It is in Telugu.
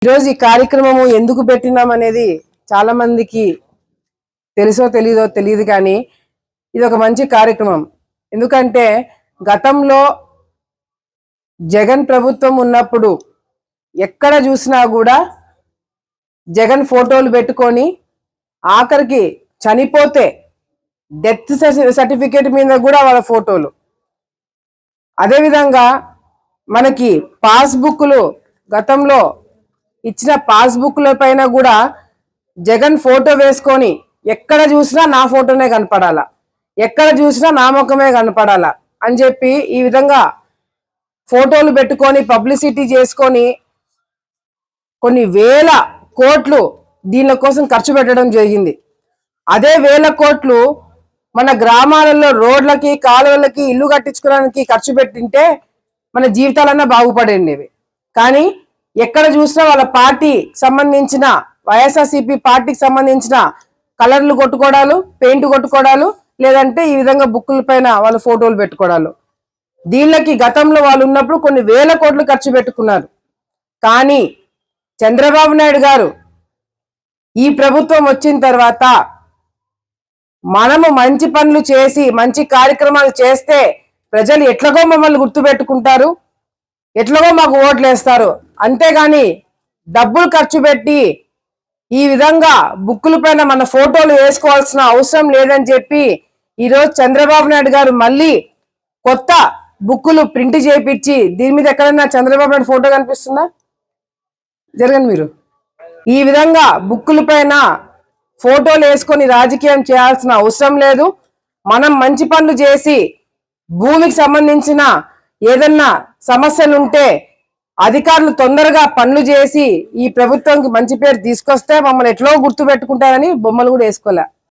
ఈరోజు ఈ కార్యక్రమము ఎందుకు పెట్టినాం అనేది చాలా మందికి తెలుసో తెలియదు కానీ ఇది ఒక మంచి కార్యక్రమం. ఎందుకంటే గతంలో జగన్ ప్రభుత్వం ఉన్నప్పుడు ఎక్కడ చూసినా కూడా జగన్ ఫోటోలు పెట్టుకొని ఆఖరికి చనిపోతే డెత్ సర్టిఫికేట్ మీద కూడా వాళ్ళ ఫోటోలు, అదేవిధంగా మనకి పాస్బుక్లు గతంలో ఇచ్చిన పాస్బుక్ల పైన కూడా జగన్ ఫోటో వేసుకొని ఎక్కడ చూసినా నా ఫోటోనే కనపడాలా, ఎక్కడ చూసినా నా ముఖమే కనపడాలా అని చెప్పి ఈ విధంగా ఫోటోలు పెట్టుకొని పబ్లిసిటీ చేసుకొని కొన్ని వేల కోట్లు దీని కోసం ఖర్చు పెట్టడం జరిగింది. అదే వేల కోట్లు మన గ్రామాలలో రోడ్లకి కాలువలకి ఇల్లు కట్టించుకోవడానికి ఖర్చు పెట్టింటే మన జీవితాలన్నా బాగుపడేవి. కానీ ఎక్కడ చూసినా వాళ్ళ పార్టీ సంబంధించిన వైఎస్ఆర్సీపీ పార్టీకి సంబంధించిన కలర్లు కొట్టుకోవడాలు, పెయింట్ కొట్టుకోవడాలు, లేదంటే ఈ విధంగా బుక్కుల పైన వాళ్ళ ఫోటోలు పెట్టుకోవడాలు. దీళ్ళకి గతంలో వాళ్ళు ఉన్నప్పుడు కొన్ని వేల కోట్లు ఖర్చు పెట్టుకున్నారు. కానీ చంద్రబాబు నాయుడు గారు ఈ ప్రభుత్వం వచ్చిన తర్వాత మనము మంచి పనులు చేసి మంచి కార్యక్రమాలు చేస్తే ప్రజలు ఎట్లాగో మమ్మల్ని గుర్తుపెట్టుకుంటారు, ఎట్లాగో మాకు ఓట్లు వేస్తారు. అంతేగాని డబ్బులు ఖర్చు పెట్టి ఈ విధంగా బుక్కుల పైన మన ఫోటోలు వేసుకోవాల్సిన అవసరం లేదని చెప్పి ఈరోజు చంద్రబాబు నాయుడు గారు మళ్ళీ కొత్త బుక్కులు ప్రింట్ చేయించి దీని మీద ఎక్కడైనా చంద్రబాబు నాయుడు ఫోటో కనిపిస్తుందా? జరగండి మీరు. ఈ విధంగా బుక్కుల పైన ఫోటోలు వేసుకొని రాజకీయం చేయాల్సిన అవసరం లేదు. మనం మంచి పనులు చేసి భూమికి సంబంధించిన ఏదన్నా సమస్యలుంటే అధికారులు తొందరగా పనులు చేసి ఈ ప్రభుత్వానికి మంచి పేరు తీసుకొస్తే మమ్మల్ని ఎట్లో గుర్తు పెట్టుకుంటారని బొమ్మలు కూడా వేసుకోలే.